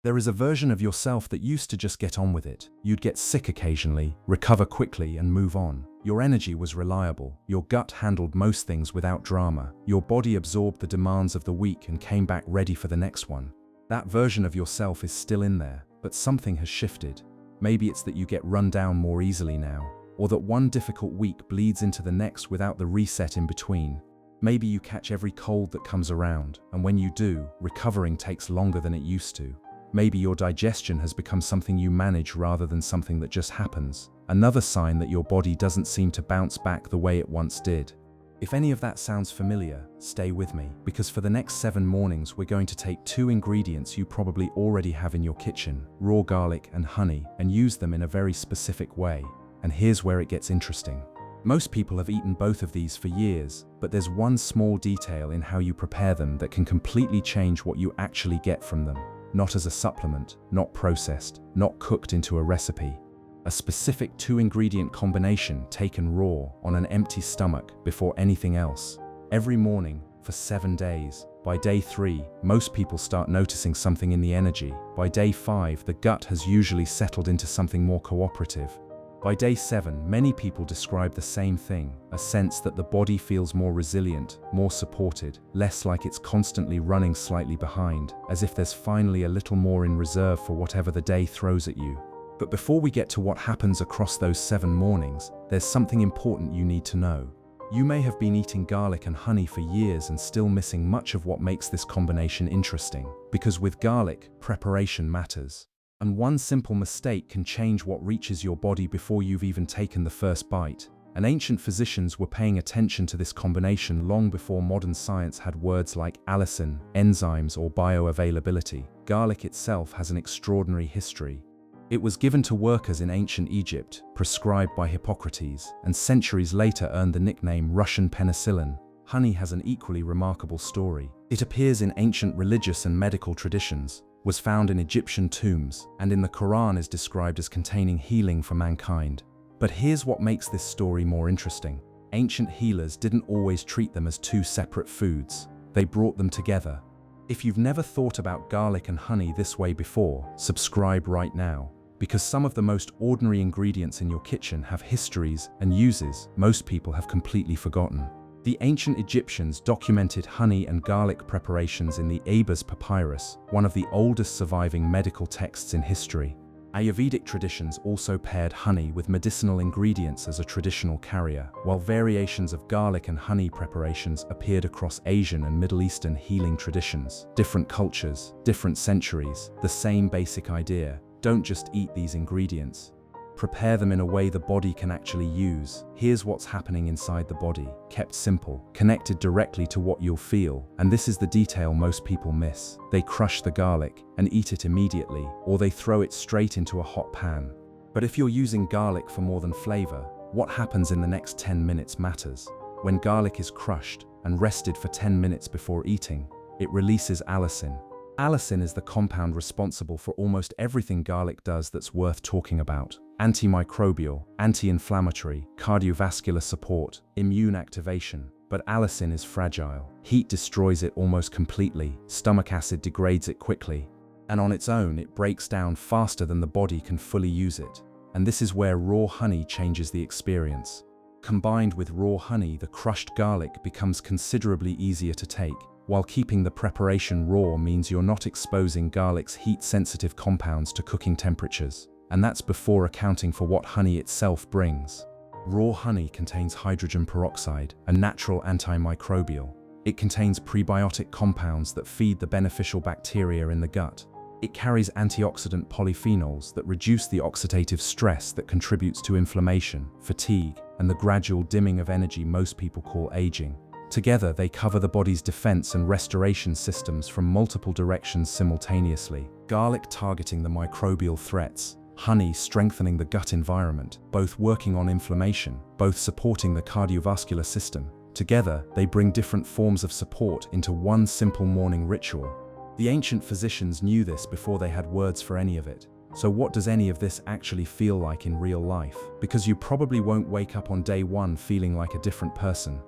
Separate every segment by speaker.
Speaker 1: There is a version of yourself that used to just get on with it. You'd get sick occasionally, recover quickly, and move on. Your energy was reliable. Your gut handled most things without drama. Your body absorbed the demands of the week and came back ready for the next one. That version of yourself is still in there, but something has shifted. Maybe it's that you get run down more easily now, or that one difficult week bleeds into the next without the reset in between. Maybe you catch every cold that comes around, and when you do, recovering takes longer than it used to. Maybe your digestion has become something you manage rather than something that just happens. Another sign that your body doesn't seem to bounce back the way it once did. If any of that sounds familiar, stay with me, because for the next 7 mornings we're going to take 2 ingredients you probably already have in your kitchen, raw garlic and honey, and use them in a very specific way. And here's where it gets interesting. Most people have eaten both of these for years, but there's one small detail in how you prepare them that can completely change what you actually get from them. Not as a supplement, not processed, not cooked into a recipe. A specific 2-ingredient combination taken raw on an empty stomach before anything else. Every morning for 7 days. By day 3, most people start noticing something in the energy. By day 5, the gut has usually settled into something more cooperative. By day 7, many people describe the same thing, a sense that the body feels more resilient, more supported, less like it's constantly running slightly behind, as if there's finally a little more in reserve for whatever the day throws at you. But before we get to what happens across those 7 mornings, there's something important you need to know. You may have been eating garlic and honey for years and still missing much of what makes this combination interesting. Because with garlic, preparation matters. And one simple mistake can change what reaches your body before you've even taken the first bite. And ancient physicians were paying attention to this combination long before modern science had words like allicin, enzymes, or bioavailability. Garlic itself has an extraordinary history. It was given to workers in ancient Egypt, prescribed by Hippocrates, and centuries later earned the nickname Russian penicillin. Honey has an equally remarkable story. It appears in ancient religious and medical traditions, was found in Egyptian tombs, and in the Quran is described as containing healing for mankind. But here's what makes this story more interesting. Ancient healers didn't always treat them as 2 separate foods. They brought them together. If you've never thought about garlic and honey this way before, subscribe right now. Because some of the most ordinary ingredients in your kitchen have histories and uses most people have completely forgotten. The ancient Egyptians documented honey and garlic preparations in the Ebers Papyrus, one of the oldest surviving medical texts in history. Ayurvedic traditions also paired honey with medicinal ingredients as a traditional carrier, while variations of garlic and honey preparations appeared across Asian and Middle Eastern healing traditions. Different cultures, different centuries, the same basic idea. Don't just eat these ingredients. Prepare them in a way the body can actually use. Here's what's happening inside the body, kept simple, connected directly to what you'll feel. And this is the detail most people miss. They crush the garlic and eat it immediately, or they throw it straight into a hot pan. But if you're using garlic for more than flavor, what happens in the next 10 minutes matters. When garlic is crushed and rested for 10 minutes before eating, it releases allicin. Allicin is the compound responsible for almost everything garlic does that's worth talking about. Antimicrobial, anti-inflammatory, cardiovascular support, immune activation. But allicin is fragile. Heat destroys it almost completely. Stomach acid degrades it quickly. And on its own, it breaks down faster than the body can fully use it. And this is where raw honey changes the experience. Combined with raw honey, the crushed garlic becomes considerably easier to take. While keeping the preparation raw means you're not exposing garlic's heat-sensitive compounds to cooking temperatures. And that's before accounting for what honey itself brings. Raw honey contains hydrogen peroxide, a natural antimicrobial. It contains prebiotic compounds that feed the beneficial bacteria in the gut. It carries antioxidant polyphenols that reduce the oxidative stress that contributes to inflammation, fatigue, and the gradual dimming of energy most people call aging. Together, they cover the body's defense and restoration systems from multiple directions simultaneously. Garlic targeting the microbial threats, honey strengthening the gut environment, both working on inflammation, both supporting the cardiovascular system. Together, they bring different forms of support into one simple morning ritual. The ancient physicians knew this before they had words for any of it. So what does any of this actually feel like in real life? Because you probably won't wake up on day 1 feeling like a different person.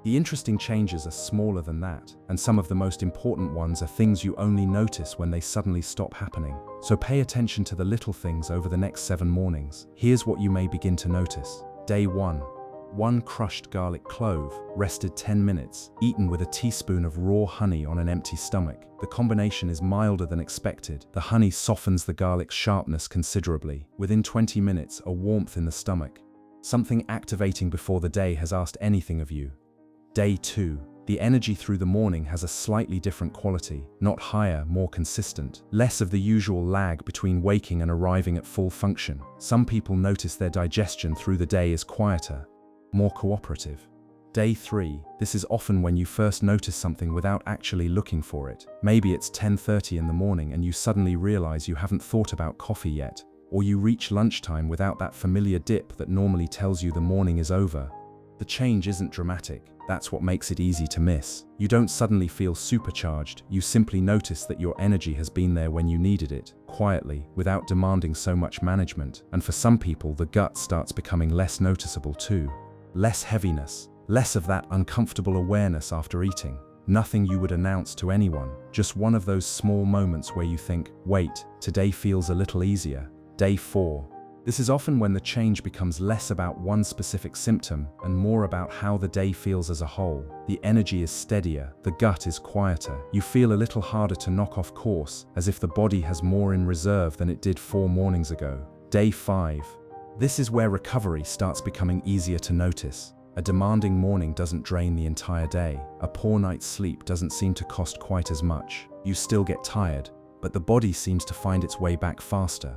Speaker 1: The interesting changes are smaller than that, and some of the most important ones are things you only notice when they suddenly stop happening. So pay attention to the little things over the next 7 mornings. Here's what you may begin to notice. Day 1. 1 crushed garlic clove, rested 10 minutes, eaten with a teaspoon of raw honey on an empty stomach. The combination is milder than expected. The honey softens the garlic's sharpness considerably. Within 20 minutes, a warmth in the stomach. Something activating before the day has asked anything of you. Day 2. The energy through the morning has a slightly different quality, not higher, more consistent, less of the usual lag between waking and arriving at full function. Some people notice their digestion through the day is quieter, more cooperative. Day 3. This is often when you first notice something without actually looking for it. Maybe it's 10:30 in the morning and you suddenly realize you haven't thought about coffee yet, or you reach lunchtime without that familiar dip that normally tells you the morning is over. The change isn't dramatic. That's what makes it easy to miss. You don't suddenly feel supercharged, you simply notice that your energy has been there when you needed it, quietly, without demanding so much management. And for some people, the gut starts becoming less noticeable too. Less heaviness, less of that uncomfortable awareness after eating. Nothing you would announce to anyone, just one of those small moments where you think, wait, today feels a little easier. Day 4. This is often when the change becomes less about one specific symptom and more about how the day feels as a whole. The energy is steadier, the gut is quieter. You feel a little harder to knock off course, as if the body has more in reserve than it did 4 mornings ago. Day 5. This is where recovery starts becoming easier to notice. A demanding morning doesn't drain the entire day. A poor night's sleep doesn't seem to cost quite as much. You still get tired, but the body seems to find its way back faster.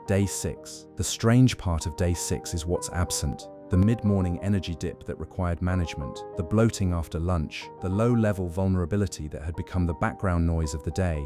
Speaker 1: Day 6. The strange part of day 6 is what's absent. The mid-morning energy dip that required management, the bloating after lunch, the low-level vulnerability that had become the background noise of the day.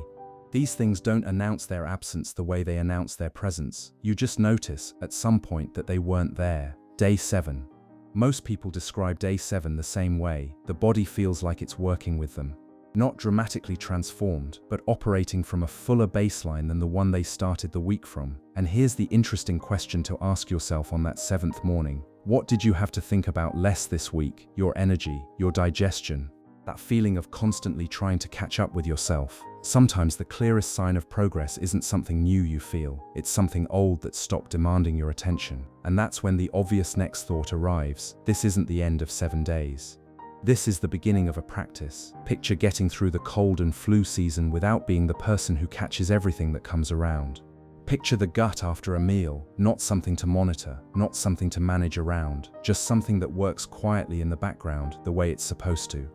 Speaker 1: These things don't announce their absence the way they announce their presence. You just notice, at some point, that they weren't there. Day 7. Most people describe day 7 the same way. The body feels like it's working with them. Not dramatically transformed, but operating from a fuller baseline than the one they started the week from. And here's the interesting question to ask yourself on that 7th morning. What did you have to think about less this week? Your energy, your digestion, that feeling of constantly trying to catch up with yourself. Sometimes the clearest sign of progress isn't something new you feel, it's something old that stopped demanding your attention. And that's when the obvious next thought arrives. This isn't the end of 7 days. This is the beginning of a practice. Picture getting through the cold and flu season without being the person who catches everything that comes around. Picture the gut after a meal, not something to monitor, not something to manage around, just something that works quietly in the background the way it's supposed to.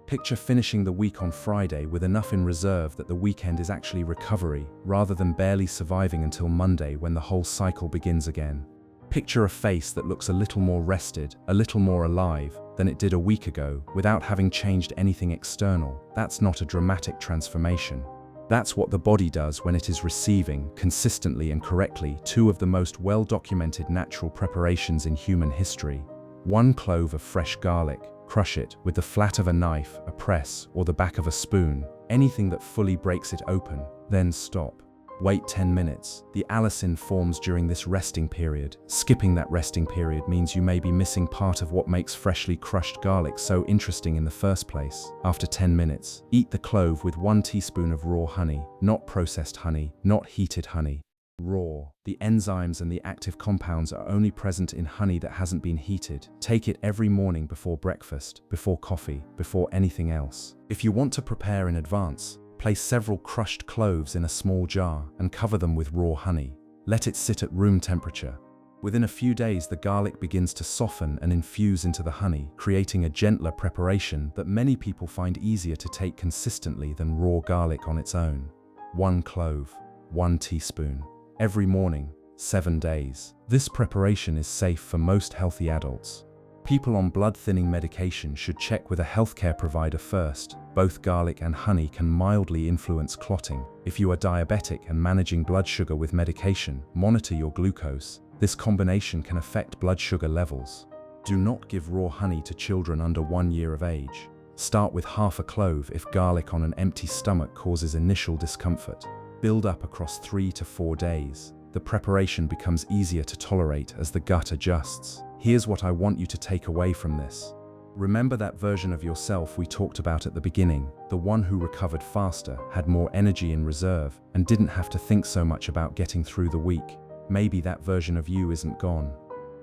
Speaker 1: Picture finishing the week on Friday with enough in reserve that the weekend is actually recovery, rather than barely surviving until Monday when the whole cycle begins again. Picture a face that looks a little more rested, a little more alive than it did a week ago, without having changed anything external. That's not a dramatic transformation. That's what the body does when it is receiving, consistently and correctly, 2 of the most well-documented natural preparations in human history. 1 clove of fresh garlic. Crush it with the flat of a knife, a press, or the back of a spoon, anything that fully breaks it open. Then stop. Wait 10 minutes. The allicin forms during this resting period. Skipping that resting period means you may be missing part of what makes freshly crushed garlic so interesting in the first place. After 10 minutes, eat the clove with 1 teaspoon of raw honey, not processed honey, not heated honey. Raw. The enzymes and the active compounds are only present in honey that hasn't been heated. Take it every morning before breakfast, before coffee, before anything else. If you want to prepare in advance, place several crushed cloves in a small jar and cover them with raw honey. Let it sit at room temperature. Within a few days, the garlic begins to soften and infuse into the honey, creating a gentler preparation that many people find easier to take consistently than raw garlic on its own. 1 clove, 1 teaspoon. Every morning, 7 days. This preparation is safe for most healthy adults. People on blood-thinning medication should check with a healthcare provider first. Both garlic and honey can mildly influence clotting. If you are diabetic and managing blood sugar with medication, monitor your glucose. This combination can affect blood sugar levels. Do not give raw honey to children under 1 year of age. Start with half a clove if garlic on an empty stomach causes initial discomfort. Build up across 3 to 4 days. The preparation becomes easier to tolerate as the gut adjusts. Here's what I want you to take away from this. Remember that version of yourself we talked about at the beginning, the one who recovered faster, had more energy in reserve, and didn't have to think so much about getting through the week. Maybe that version of you isn't gone.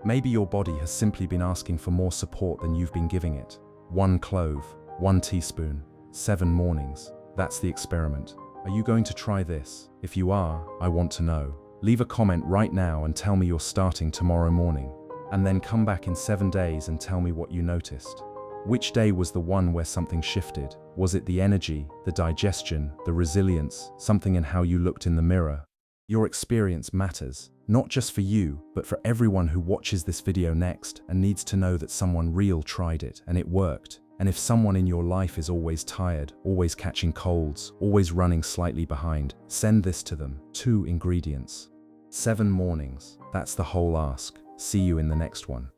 Speaker 1: Maybe your body has simply been asking for more support than you've been giving it. 1 clove, 1 teaspoon, 7 mornings. That's the experiment. Are you going to try this? If you are, I want to know. Leave a comment right now and tell me you're starting tomorrow morning. And then come back in 7 days and tell me what you noticed. Which day was the one where something shifted? Was it the energy, the digestion, the resilience, something in how you looked in the mirror? Your experience matters, not just for you, but for everyone who watches this video next and needs to know that someone real tried it and it worked. And if someone in your life is always tired, always catching colds, always running slightly behind, send this to them. 2 ingredients. 7 mornings. That's the whole ask. See you in the next one.